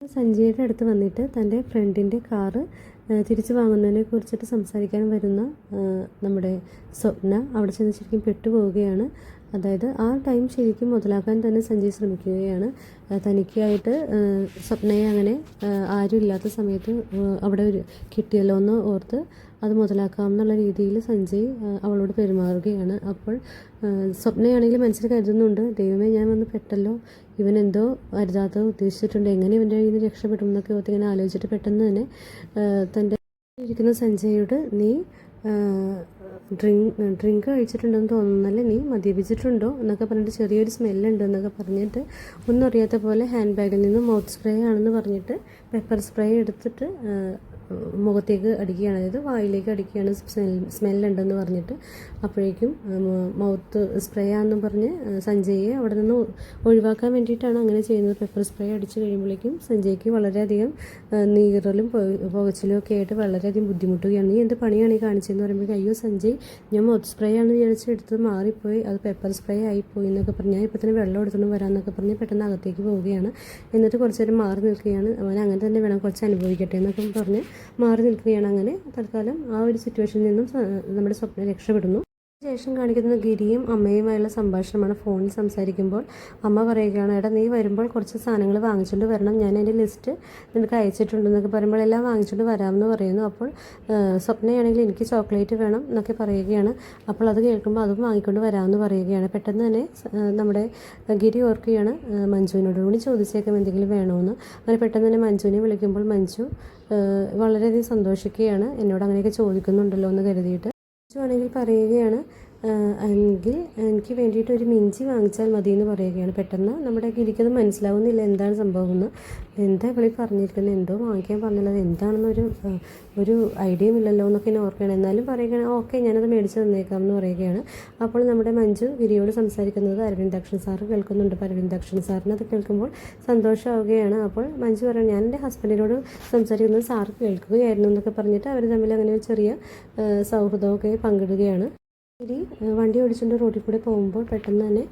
സഞ്ജയുടെ അടുത്ത് വന്നിട്ട് തൻ്റെ ഫ്രണ്ടിൻ്റെ കാറ് തിരിച്ചു വാങ്ങുന്നതിനെ കുറിച്ചിട്ട് സംസാരിക്കാൻ വരുന്ന നമ്മുടെ സ്വപ്ന അവിടെ ചെന്ന് ശരിക്കും പെട്ടുപോവുകയാണ്. അതായത് ആ ടൈം ശരിക്കും മുതലാക്കാൻ തന്നെ സഞ്ജയ് ശ്രമിക്കുകയാണ്. തനിക്കായിട്ട് സ്വപ്നയെ അങ്ങനെ ആരും ഇല്ലാത്ത സമയത്ത് അവിടെ കിട്ടിയല്ലോ എന്ന് ഓർത്ത് അത് മുതലാക്കാം എന്നുള്ള രീതിയിൽ സഞ്ജയ് അവളോട് പെരുമാറുകയാണ്. അപ്പോൾ സ്വപ്നയാണെങ്കിൽ മനസ്സിൽ കരുതുന്നുണ്ട്, ദൈവമേ ഞാൻ വന്ന് പെട്ടല്ലോ, ഇവൻ എന്തോ അരുതാത്ത ഉദ്ദേശിച്ചിട്ടുണ്ട്, എങ്ങനെ ഇവൻ്റെ കയ്യിൽ നിന്ന് രക്ഷപ്പെടും എന്നൊക്കെ ഇങ്ങനെ ആലോചിച്ചിട്ട് പെട്ടെന്ന് തന്നെ തൻ്റെ ഇരിക്കുന്ന സഞ്ജയോട്, നീ ഡ്രിങ്ക് കഴിച്ചിട്ടുണ്ടെന്ന് തോന്നുന്നല്ലേ, നീ മദ്യപിച്ചിട്ടുണ്ടോ എന്നൊക്കെ പറഞ്ഞിട്ട് ചെറിയൊരു സ്മെല്ലുണ്ട് എന്നൊക്കെ പറഞ്ഞിട്ട് ഒന്നും അറിയാത്ത പോലെ ഹാൻഡ് ബാഗിൽ നിന്ന് മൗത്ത് സ്പ്രേ ആണെന്ന് പറഞ്ഞിട്ട് പെപ്പർ സ്പ്രേ എടുത്തിട്ട് മുഖത്തേക്ക് അടിക്കുകയാണ്, അതായത് വായിലേക്ക് അടിക്കുകയാണ്, സ്മെല്ലുണ്ടെന്ന് പറഞ്ഞിട്ട്. അപ്പോഴേക്കും മൗത്ത് സ്പ്രേ ആണെന്ന് പറഞ്ഞ് സഞ്ജയെ അവിടെ നിന്ന് ഒഴിവാക്കാൻ വേണ്ടിയിട്ടാണ് അങ്ങനെ ചെയ്യുന്നത്. പെപ്പർ സ്പ്രേ അടിച്ച് കഴിയുമ്പോഴേക്കും സഞ്ജയ്ക്ക് വളരെയധികം നീറലും പുകച്ചിലും ഒക്കെ ആയിട്ട് വളരെയധികം ബുദ്ധിമുട്ടുകയാണ്. നീ എന്ത് പണിയാണ് ഈ കാണിച്ചതെന്ന് പറയുമ്പോൾ, അയ്യോ സഞ്ജയ്, ഞാൻ മൗത്ത് സ്പ്രേ ആണെന്ന് വിചാരിച്ച് എടുത്ത് മാറിപ്പോയി, അത് പെപ്പർ സ്പ്രേ ആയിപ്പോയി എന്നൊക്കെ പറഞ്ഞ്, ഞാൻ ഇപ്പോൾ തന്നെ വെള്ളം എടുത്തുകൊണ്ട് വരാമെന്നൊക്കെ പറഞ്ഞ് പെട്ടെന്ന് അകത്തേക്ക് പോവുകയാണ്. എന്നിട്ട് കുറച്ച് നേരം മാറി നിൽക്കുകയാണ്. അവൻ അങ്ങനെ തന്നെ വേണം, കുറച്ച് അനുഭവിക്കട്ടെ എന്നൊക്കെ പറഞ്ഞ് മാറി നിൽക്കുകയാണ്. അങ്ങനെ തൽക്കാലം ആ ഒരു സിറ്റുവേഷനിൽ നിന്നും നമ്മുടെ സ്വപ്നം രക്ഷപ്പെടുന്നു. ശേഷം കാണിക്കുന്ന ഗിരിയും അമ്മയുമായുള്ള സംഭാഷണമാണ്. ഫോണിൽ സംസാരിക്കുമ്പോൾ അമ്മ പറയുകയാണ്, എടാ നീ വരുമ്പോൾ കുറച്ച് സാധനങ്ങൾ വാങ്ങിച്ചുകൊണ്ട് വരണം, ഞാൻ അതിൻ്റെ ലിസ്റ്റ് നിനക്ക് അയച്ചിട്ടുണ്ടെന്നൊക്കെ പറയുമ്പോൾ എല്ലാം വാങ്ങിച്ചുകൊണ്ട് വരാമെന്ന് പറയുന്നു. അപ്പോൾ സ്വപ്നയാണെങ്കിൽ എനിക്ക് ചോക്ലേറ്റ് വേണം എന്നൊക്കെ പറയുകയാണ്. അപ്പോൾ അത് കേൾക്കുമ്പോൾ അതും വാങ്ങിക്കൊണ്ട് വരാമെന്ന് പറയുകയാണ്. പെട്ടെന്ന് തന്നെ നമ്മുടെ ഗിരി ഓർക്കുകയാണ്, മഞ്ജുവിനോട് കൂടി ചോദിച്ചേക്കാം എന്തെങ്കിലും വേണമെന്ന്. അങ്ങനെ പെട്ടെന്ന് തന്നെ മഞ്ജുവിനെ വിളിക്കുമ്പോൾ മഞ്ജു വളരെയധികം സന്തോഷിക്കുകയാണ്, എന്നോട് അങ്ങനെയൊക്കെ ചോദിക്കുന്നുണ്ടല്ലോ എന്ന് കരുതിയിട്ട്. ആണെങ്കിൽ പറയുകയാണ്, എങ്കിൽ എനിക്ക് വേണ്ടിയിട്ട് ഒരു മിഞ്ചി വാങ്ങിച്ചാൽ മതി എന്ന് പറയുകയാണ്. പെട്ടെന്ന് നമ്മുടെ ഗിരിക്കത് മനസ്സിലാവുന്നില്ല എന്താണ് സംഭവമെന്ന്. എന്താ വിളി പറഞ്ഞിരിക്കുന്നത്, എന്തോ വാങ്ങിക്കാൻ പറഞ്ഞല്ലോ, അത് എന്താണെന്നൊരു ഐഡിയയും ഇല്ലല്ലോ എന്നൊക്കെ എന്നെ ഓർക്കുകയാണ്. എന്നാലും പറയുകയാണ്, ഓക്കെ ഞാനത് മേടിച്ച് തന്നേക്കാം എന്ന് പറയുകയാണ്. അപ്പോൾ നമ്മുടെ മഞ്ജു ഗിരിയോട് സംസാരിക്കുന്നത് അരവിന്ദാക്ഷൻ സാറ് കേൾക്കുന്നുണ്ട്. അപ്പോൾ അരവിന്ദാക്ഷൻ സാറിന് അത് കേൾക്കുമ്പോൾ സന്തോഷമാവുകയാണ്. അപ്പോൾ മഞ്ജു പറയുന്നത്, ഞാൻ എൻ്റെ ഹസ്ബൻഡിനോട് സംസാരിക്കുന്നത് സാറ് കേൾക്കുകയായിരുന്നു എന്നൊക്കെ പറഞ്ഞിട്ട് അവർ തമ്മിൽ അങ്ങനെ ഒരു ചെറിയ സൗഹൃദമൊക്കെ പങ്കിടുകയാണ്. ഗിരി വണ്ടി ഓടിച്ചുകൊണ്ട് റോഡിൽ കൂടെ പോകുമ്പോൾ പെട്ടെന്ന് തന്നെ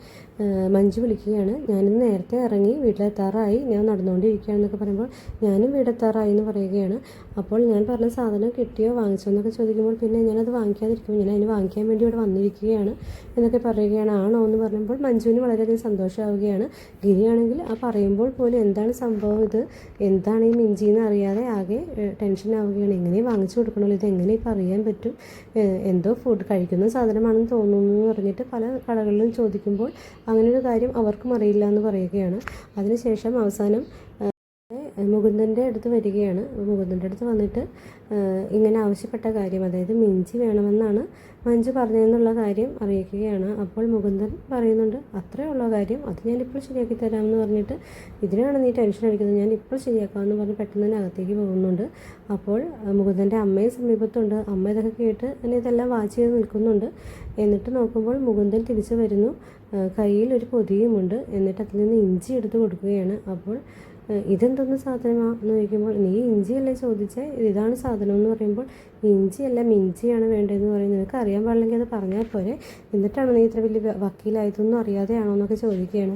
മഞ്ജു വിളിക്കുകയാണ്, ഞാനിന്ന് നേരത്തെ ഇറങ്ങി വീട്ടിലെത്താറായി, ഞാൻ നടന്നുകൊണ്ടിരിക്കുകയാണെന്നൊക്കെ പറയുമ്പോൾ ഞാനും വീടെത്താറായി എന്ന് പറയുകയാണ്. അപ്പോൾ ഞാൻ പറഞ്ഞ സാധനം കിട്ടിയോ വാങ്ങിച്ചോ എന്നൊക്കെ ചോദിക്കുമ്പോൾ, പിന്നെ ഞാനത് വാങ്ങിക്കാതിരിക്കും, ഞാൻ അതിന് വാങ്ങിക്കാൻ വേണ്ടി ഇവിടെ വന്നിരിക്കുകയാണ് എന്നൊക്കെ പറയുകയാണ്. ആണോ എന്ന് പറയുമ്പോൾ മഞ്ജുവിന് വളരെയധികം സന്തോഷമാവുകയാണ്. ഗിരിയാണെങ്കിൽ ആ പറയുമ്പോൾ പോലും എന്താണ് സംഭവം, ഇത് എന്താണ് ഈ മിഞ്ചിന്ന് അറിയാതെ ആകെ ടെൻഷൻ ആവുകയാണ്. എങ്ങനെ വാങ്ങിച്ചു കൊടുക്കണമല്ലോ, ഇത് എങ്ങനെ ഇപ്പം അറിയാൻ പറ്റും, എന്തോ ഫുഡ് കഴിക്കുന്ന സാധനമാണെന്ന് തോന്നുന്നു എന്ന് പറഞ്ഞിട്ട് പല കടകളിലും ചോദിക്കുമ്പോൾ അങ്ങനൊരു കാര്യം അവർക്കും അറിയില്ല എന്ന് പറയുകയാണ്. അതിനുശേഷം അവസാനം മുകുന്ദൻ്റെ അടുത്ത് വരികയാണ്. മുകുന്ദൻ്റെ അടുത്ത് വന്നിട്ട് ഇങ്ങനെ ആവശ്യപ്പെട്ട കാര്യം, അതായത് മിഞ്ചി വേണമെന്നാണ് മഞ്ജു പറഞ്ഞതെന്നുള്ള കാര്യം അറിയിക്കുകയാണ്. അപ്പോൾ മുകുന്ദൻ പറയുന്നുണ്ട്, അത്രേ ഉള്ള കാര്യം, അത് ഞാനിപ്പോൾ ശരിയാക്കി തരാമെന്ന് പറഞ്ഞിട്ട്, ഇതിനാണ് നീ ടെൻഷൻ അടിക്കുന്നത്, ഞാൻ ഇപ്പോൾ ശരിയാക്കാമെന്ന് പറഞ്ഞ് പെട്ടെന്ന് തന്നെ അകത്തേക്ക് പോകുന്നുണ്ട്. അപ്പോൾ മുകുന്ദൻ്റെ അമ്മയെ സമീപത്തുണ്ട്. അമ്മ ഇതൊക്കെ കേട്ട് എന്നെ ഇതെല്ലാം വാച്ച് ചെയ്ത് നിൽക്കുന്നുണ്ട്. എന്നിട്ട് നോക്കുമ്പോൾ മുകുന്ദൻ തിരിച്ചു വരുന്നു, കയ്യിൽ ഒരു പൊതിയുമുണ്ട്. എന്നിട്ട് അതിൽ നിന്ന് ഇഞ്ചി എടുത്ത് കൊടുക്കുകയാണ്. അപ്പോൾ ഇതെന്തൊന്ന് സാധനമാണെന്ന് ചോദിക്കുമ്പോൾ, നീ ഇഞ്ചിയല്ലേ ചോദിച്ചത്, ഇതാണ് സാധനം എന്ന് പറയുമ്പോൾ, ഇഞ്ചിയല്ല മിഞ്ചിയാണ് വേണ്ടതെന്ന് പറയുന്നത്, നിനക്ക് അറിയാൻ പാടില്ലെങ്കിൽ അത് പറഞ്ഞാൽ പോരെ, എന്നിട്ടാണ് നീ ഇത്ര വലിയ വക്കീലായതൊന്നും അറിയാതെയാണോ എന്നൊക്കെ ചോദിക്കുകയാണ്.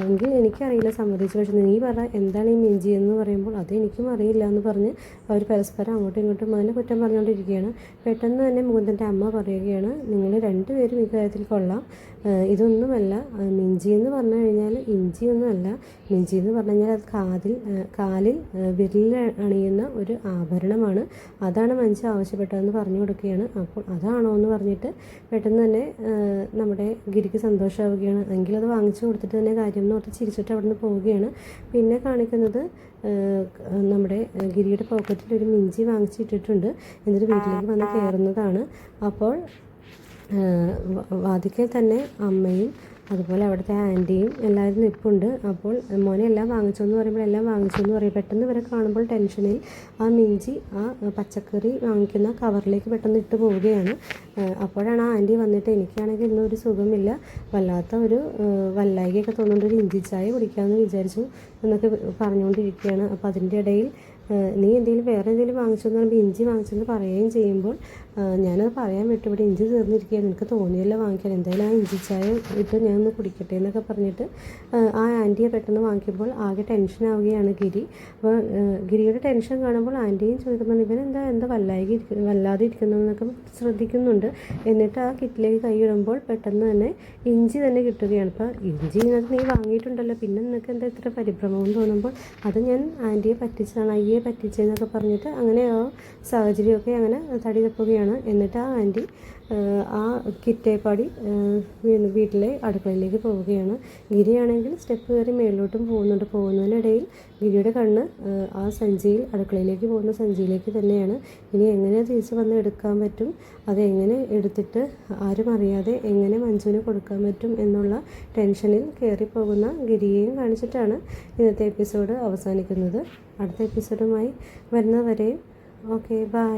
എങ്കിൽ എനിക്കറിയില്ല, സമ്മതിച്ചു, പക്ഷേ നീ പറ എന്താണ് ഈ മിഞ്ചി എന്ന് പറയുമ്പോൾ, അത് എനിക്കും അറിയില്ല എന്ന് പറഞ്ഞ് അവർ പരസ്പരം അങ്ങോട്ടും ഇങ്ങോട്ടും അതിനെ കുറ്റം പറഞ്ഞുകൊണ്ടിരിക്കുകയാണ്. പെട്ടെന്ന് തന്നെ മുകുന്ദൻ്റെ അമ്മ പറയുകയാണ്, നിങ്ങൾ രണ്ടുപേരും ഇക്കാര്യത്തിൽ കൊള്ളാം, ഇതൊന്നുമല്ല മിഞ്ചി എന്ന് പറഞ്ഞു കഴിഞ്ഞാൽ ഇഞ്ചിയൊന്നുമല്ല, മിഞ്ചി എന്ന് പറഞ്ഞു കഴിഞ്ഞാൽ അത് കാലിൽ വിരലിൽ അണിയുന്ന ഒരു ആഭരണമാണ്, അതാണ് മഞ്ജു ആവശ്യപ്പെട്ടതെന്ന് പറഞ്ഞു കൊടുക്കുകയാണ്. അപ്പോൾ അതാണോ എന്ന് പറഞ്ഞിട്ട് പെട്ടെന്ന് തന്നെ നമ്മുടെ ഗിരിക്ക് സന്തോഷമാവുകയാണ്. എങ്കിൽ അത് വാങ്ങിച്ചു കൊടുത്തിട്ട് തന്നെ കാര്യം എന്ന് ഓർത്ത് ചിരിച്ചിട്ട് അവിടെ നിന്ന് പോവുകയാണ്. പിന്നെ കാണിക്കുന്നത് നമ്മുടെ ഗിരിയുടെ പോക്കറ്റിൽ ഒരു മിഞ്ചി വാങ്ങിച്ചിട്ടിട്ടുണ്ട്. എന്നിട്ട് വീട്ടിലേക്ക് വന്ന് കയറുന്നതാണ്. അപ്പോൾ വാതിക്കൽ തന്നെ അമ്മയും അതുപോലെ അവിടുത്തെ ആൻറ്റിയും എല്ലാവരും നിൽപ്പുണ്ട്. അപ്പോൾ മോനെ എല്ലാം വാങ്ങിച്ചു എന്ന് പറയുമ്പോൾ എല്ലാം വാങ്ങിച്ചു എന്ന് പറയും. പെട്ടെന്ന് ഇവരെ കാണുമ്പോൾ ടെൻഷനിൽ ആ മിഞ്ചി ആ പച്ചക്കറി വാങ്ങിക്കുന്ന കവറിലേക്ക് പെട്ടെന്ന് ഇട്ട് പോവുകയാണ്. അപ്പോഴാണ് ആ ആൻറ്റി വന്നിട്ട്, എനിക്കാണെങ്കിൽ ഇന്നൊരു സുഖമില്ല, വല്ലാത്ത ഒരു വല്ലായികയൊക്കെ തോന്നുന്നുണ്ട്, ഒരു ഇഞ്ചി ചായ കുടിക്കാമെന്ന് വിചാരിച്ചു എന്നൊക്കെ പറഞ്ഞുകൊണ്ടിരിക്കുകയാണ്. അപ്പോൾ അതിൻ്റെ ഇടയിൽ നീ എന്തെങ്കിലും വേറെ എന്തെങ്കിലും വാങ്ങിച്ചെന്ന് പറയുമ്പോൾ ഇഞ്ചി വാങ്ങിച്ചെന്ന് പറയുകയും ചെയ്യുമ്പോൾ ഞാനത് പറയാൻ വിട്ടു, ഇവിടെ ഇഞ്ചി തീർന്നിരിക്കുകയാണ്, എനിക്ക് തോന്നിയല്ലോ വാങ്ങിക്കാൻ, എന്തായാലും ആ ഇഞ്ചി ചായ ഇട്ട് ഞാൻ ഒന്ന് കുടിക്കട്ടെ എന്നൊക്കെ പറഞ്ഞിട്ട് ആ ആൻറ്റിയെ പെട്ടെന്ന് വാങ്ങിക്കുമ്പോൾ ആകെ ടെൻഷൻ ആവുകയാണ് ഗിരി. അപ്പോൾ ഗിരിയുടെ ടെൻഷൻ കാണുമ്പോൾ ആൻറ്റിയും ചോദിക്കുന്നുണ്ട് ഇവനെന്താ വല്ലാതെ ഇരിക്കുന്നു എന്നൊക്കെ ശ്രദ്ധിക്കുന്നുണ്ട്. എന്നിട്ട് ആ കിറ്റിലേക്ക് കൈയിടുമ്പോൾ പെട്ടെന്ന് തന്നെ ഇഞ്ചി തന്നെ കിട്ടുകയാണ്. അപ്പോൾ ഇഞ്ചി ഇതിനകത്ത് നീ വാങ്ങിയിട്ടുണ്ടല്ലോ, പിന്നെ നിനക്ക് എന്താ ഇത്ര പരിഭ്രമം തോന്നുമ്പോൾ അത് ഞാൻ ആൻറ്റിയെ പറ്റിച്ചതാണ്, അയ്യെ പറ്റിച്ചെന്നൊക്കെ പറഞ്ഞിട്ട് അങ്ങനെ ആ സാഹചര്യമൊക്കെ അങ്ങനെ തടി തപ്പുകയാണ്. എന്നിട്ട് ആ ആൻറ്റി ആ കിറ്റേപ്പാടി വീട്ടിലെ അടുക്കളയിലേക്ക് പോവുകയാണ്. ഗിരിയാണെങ്കിൽ സ്റ്റെപ്പ് കയറി മേളിലോട്ടും പോകുന്നതിനിടയിൽ ഗിരിയുടെ കണ്ണ് ആ സഞ്ചിയിൽ, അടുക്കളയിലേക്ക് പോകുന്ന സഞ്ചിയിലേക്ക് തന്നെയാണ്. ഇനി എങ്ങനെ തിരിച്ച് വന്ന് എടുക്കാൻ പറ്റും, അതെങ്ങനെ എടുത്തിട്ട് ആരും അറിയാതെ എങ്ങനെ മഞ്ജുവിന് കൊടുക്കാൻ പറ്റും എന്നുള്ള ടെൻഷനിൽ കയറിപ്പോകുന്ന ഗിരിയെയും കാണിച്ചിട്ടാണ് ഇന്നത്തെ എപ്പിസോഡ് അവസാനിക്കുന്നത്. അടുത്ത എപ്പിസോഡുമായി വരുന്നവരെയും ഓക്കെ ബൈ.